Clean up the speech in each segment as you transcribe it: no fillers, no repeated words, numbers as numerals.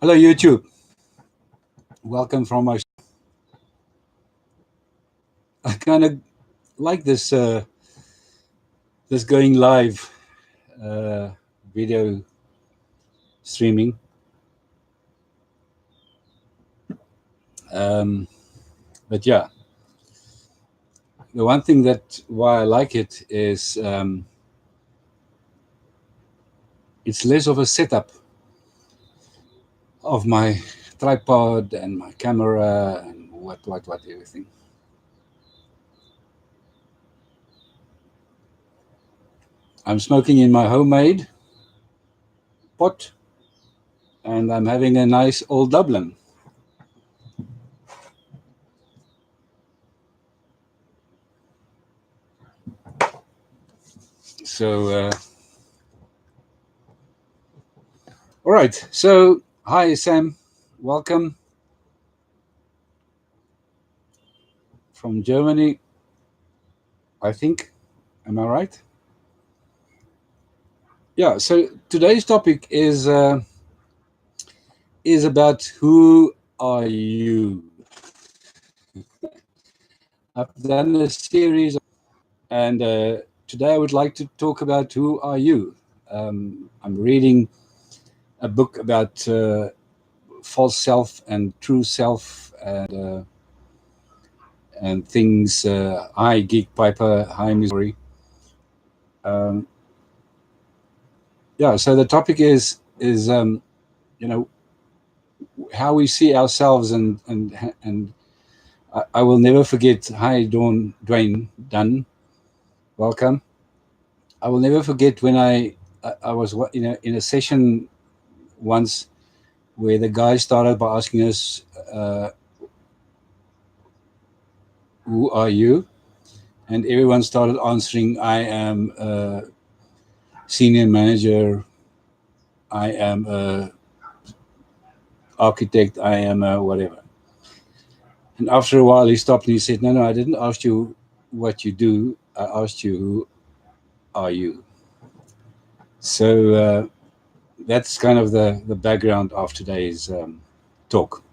Hello, YouTube. Welcome from my. I kind of like this going live uh, video streaming. Um, but yeah, the one thing that why I like it is it's less of a setup of my tripod and my camera and what everything. I'm smoking in my homemade pot, and I'm having a nice old Dublin. So, all right. So, hi, Sam. Welcome from Germany, I think. Am I right? Yeah. So today's topic is about who are you. I've done a series, and today I would like to talk about who are you. I'm reading a book about false self and true self, and things. Hi, Geek Piper. Hi, Missouri. Um, yeah. So the topic is you know how we see ourselves, and I will never forget. Hi, Dwayne Dunn. Welcome. I will never forget when I was in a session once where the guy started by asking us, "Who are you?" And everyone started answering, "I am a senior manager. I am a architect. I am a whatever." And after a while, he stopped and he said, "No, no, I didn't ask you what you do. I asked you who are you." So that's kind of the background of today's talk.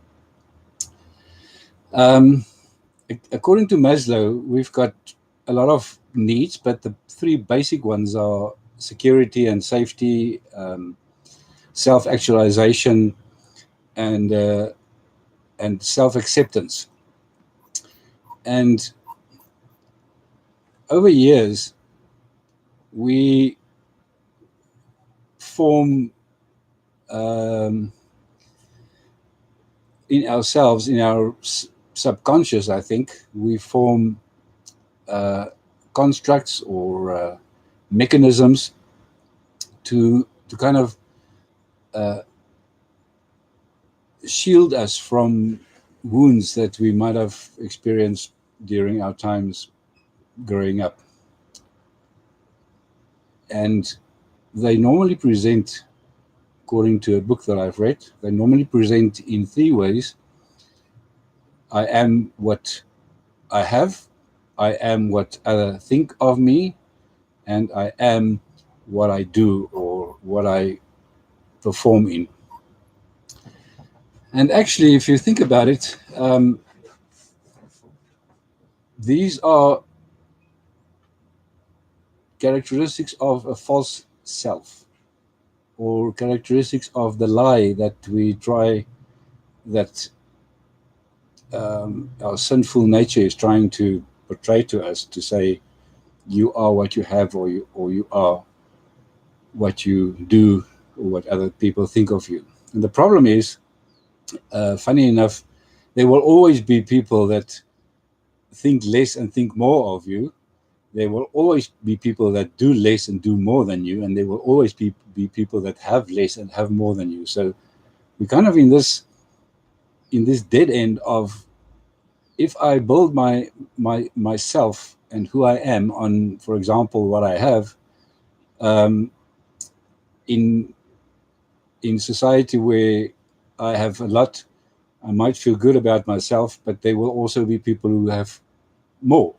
Um, According to Maslow, we've got a lot of needs, but the three basic ones are security and safety, self-actualization, and self-acceptance. And over years, we form um, in ourselves, in our subconscious, I think, we form uh, constructs or mechanisms to kind of uh, shield us from wounds that we might have experienced during our times growing up. And they normally present, according to a book that I've read, they normally present in three ways. I am what I have, I am what others think of me, and I am what I do or what I perform in. And actually, if you think about it, these are characteristics of a false self, or characteristics of the lie that we try, that our sinful nature is trying to portray to us, to say you are what you have, or you are what you do, or what other people think of you. And the problem is, funny enough, there will always be people that think less and think more of you. There will always be people that do less and do more than you, and there will always be people that have less and have more than you. So we're kind of in this dead end of, if I build myself and who I am on, for example, what I have, um, in society where I have a lot, I might feel good about myself, but there will also be people who have more,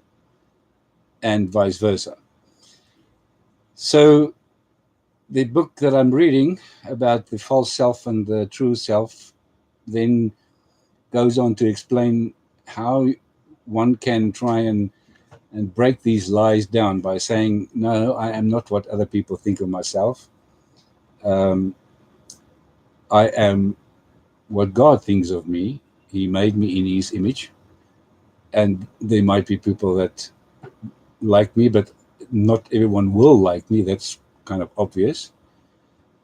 and vice versa. So the book that I'm reading about the false self and the true self then goes on to explain how one can try and break these lies down by saying, no, I am not what other people think of myself. I am what God thinks of me. He made me in his image. And there might be people that like me, but not everyone will like me. That's kind of obvious.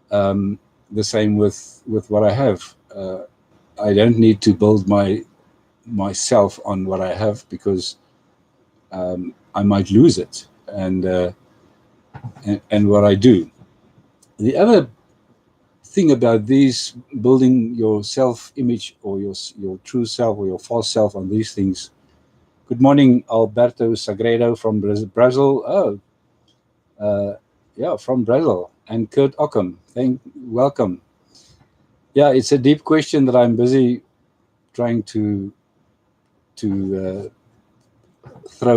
The same with what I have. I don't need to build myself on what I have, because I might lose it, and what I do. The other thing about these, building your self-image or your true self or your false self on these things. Good morning, Alberto Sagredo from Brazil. Oh, yeah, from Brazil. And Kurt Ockham, welcome. Yeah, it's a deep question that I'm busy trying to throw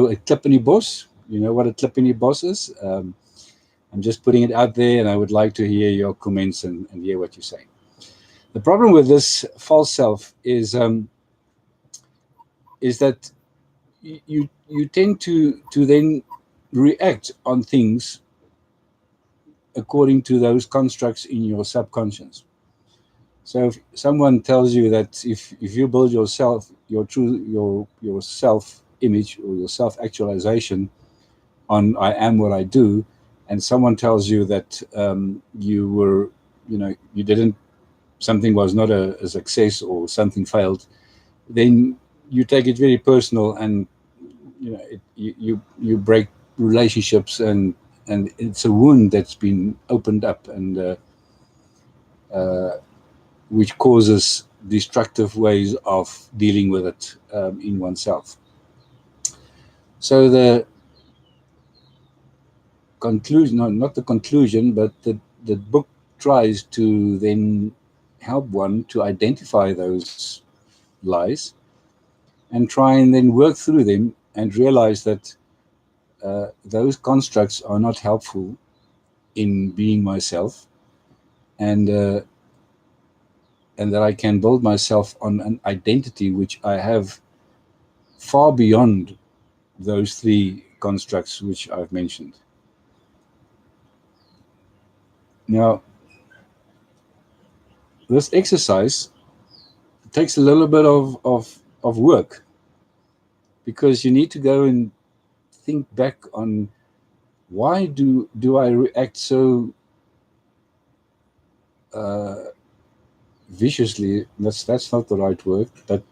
a clip in your boss. You know what a clip in your boss is? I'm just putting it out there, and I would like to hear your comments and hear what you say. The problem with this false self is that you tend to then react on things according to those constructs in your subconscious. So if someone tells you that if you build yourself, your self image or your self actualization on I am what I do, and someone tells you that you were, you didn't, something was not a success or something failed, then you take it very personal, and you break relationships, and it's a wound that's been opened up, and which causes destructive ways of dealing with it in oneself. So the conclusion, no, not the conclusion, but the book tries to then help one to identify those lies and try and then work through them and realize that those constructs are not helpful in being myself, and that I can build myself on an identity which I have far beyond those three constructs which I've mentioned. Now, this exercise takes a little bit of work, because you need to go and think back on why do I react so viciously. That's not the right word, but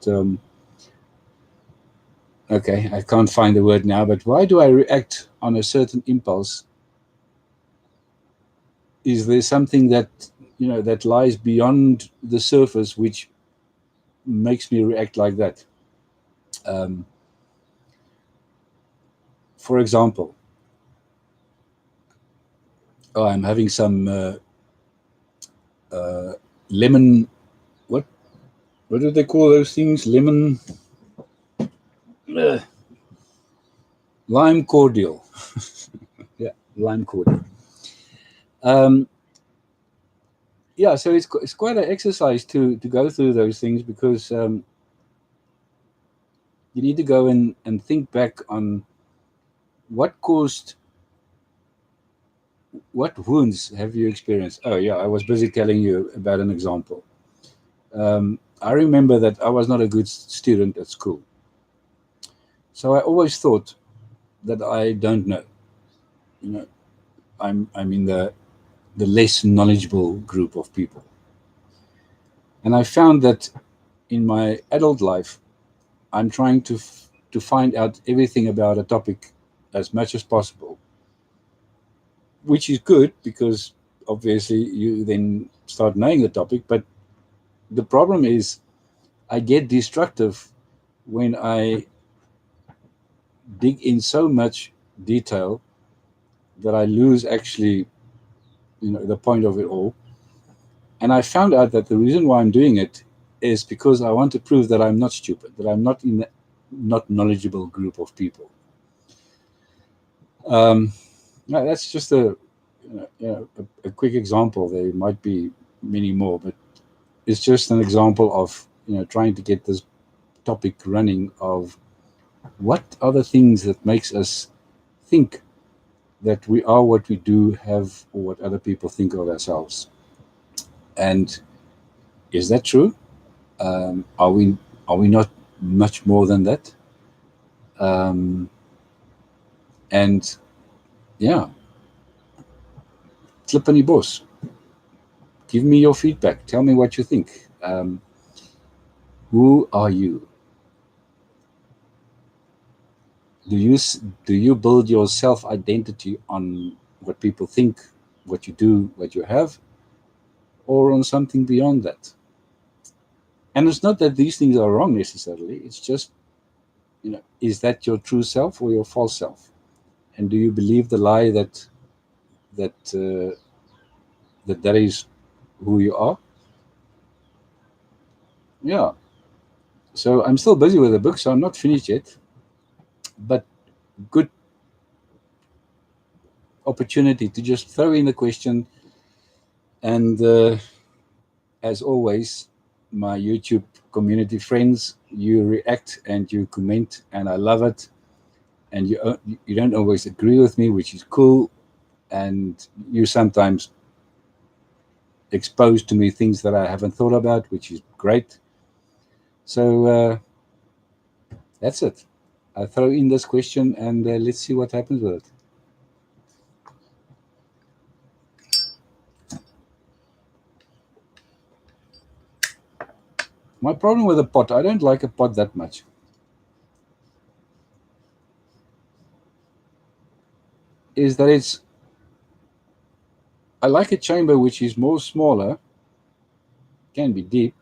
okay, I can't find the word now, but why do I react on a certain impulse? Is there something that that lies beyond the surface which makes me react like that? For example, I'm having some lemon. What do they call those things? Lemon, lime cordial. Yeah, lime cordial. Yeah, so it's quite an exercise to go through those things, because you need to go and think back on what wounds have you experienced. Oh yeah, I was busy telling you about an example. I remember that I was not a good student at school, so I always thought that I don't know. I'm in the less knowledgeable group of people, and I found that in my adult life, I'm trying to find out everything about a topic as much as possible, which is good, because obviously you then start knowing the topic. But the problem is, I get destructive when I dig in so much detail that I lose actually, the point of it all. And I found out that the reason why I'm doing it is because I want to prove that I'm not stupid, that I'm not in the not knowledgeable group of people. That's just a a quick example. There might be many more, but it's just an example of trying to get this topic running of what are the things that makes us think that we are what we do, have, or what other people think of ourselves. And is that true? Are we not much more than that? And yeah, Klipani Boss, give me your feedback. Tell me what you think. Who are you? Do you build your self-identity on what people think, what you do, what you have, or on something beyond that? And it's not that these things are wrong necessarily. It's just, is that your true self or your false self? And do you believe the lie that that is who you are? Yeah. So I'm still busy with the book, so I'm not finished yet. But good opportunity to just throw in the question. And as always, my YouTube community friends, you react and you comment, and I love it. And you don't always agree with me, which is cool. And you sometimes expose to me things that I haven't thought about, which is great. So that's it. I throw in this question, and let's see what happens with it. My problem with a pot, I don't like a pot that much. Is that I like a chamber which is more smaller, can be deep,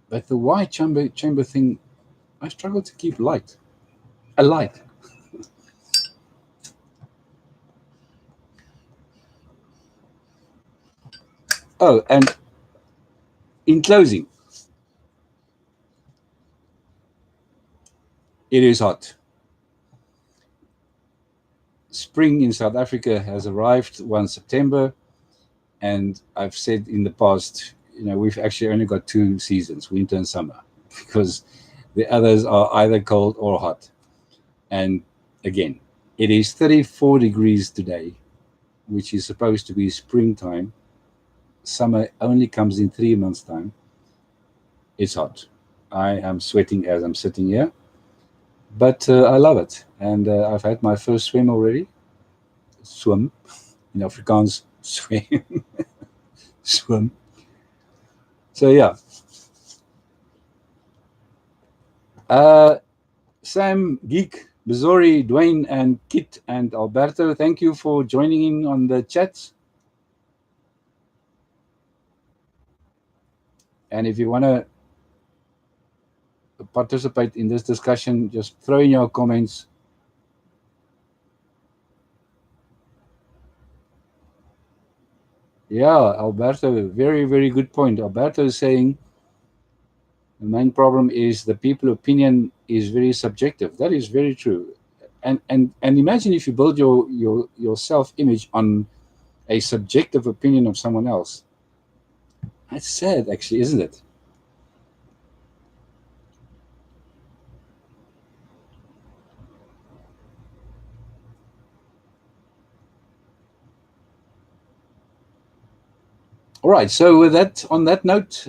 but the wide chamber thing, I struggle to keep light. A light. Oh, and in closing, it is hot. Spring in South Africa has arrived 1 September, and I've said in the past, we've actually only got 2 seasons, winter and summer, because the others are either cold or hot. And again, it is 34 degrees today, which is supposed to be springtime. Summer only comes in 3 months' time. It's hot. I am sweating as I'm sitting here, but I love it. And I've had my first swim already. Swim, in Afrikaans, swim. Swim. So yeah. Sam, Geek, Bizori, Dwayne, and Kit, and Alberto, thank you for joining in on the chat. And if you want to participate in this discussion, just throw in your comments. Yeah, Alberto, very, very good point. Alberto is saying the main problem is the people opinion is very subjective. That is very true. And imagine if you build your self-image on a subjective opinion of someone else. That's sad, actually, isn't it? All right. So with that, on that note,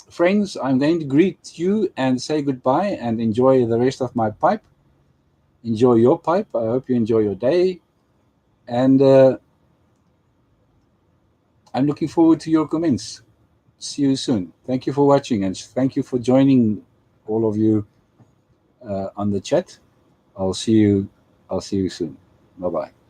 friends, I'm going to greet you and say goodbye and enjoy the rest of my pipe. Enjoy your pipe. I hope you enjoy your day. And I'm looking forward to your comments. See you soon. Thank you for watching, and thank you for joining, all of you, on the chat. I'll see you soon. Bye bye.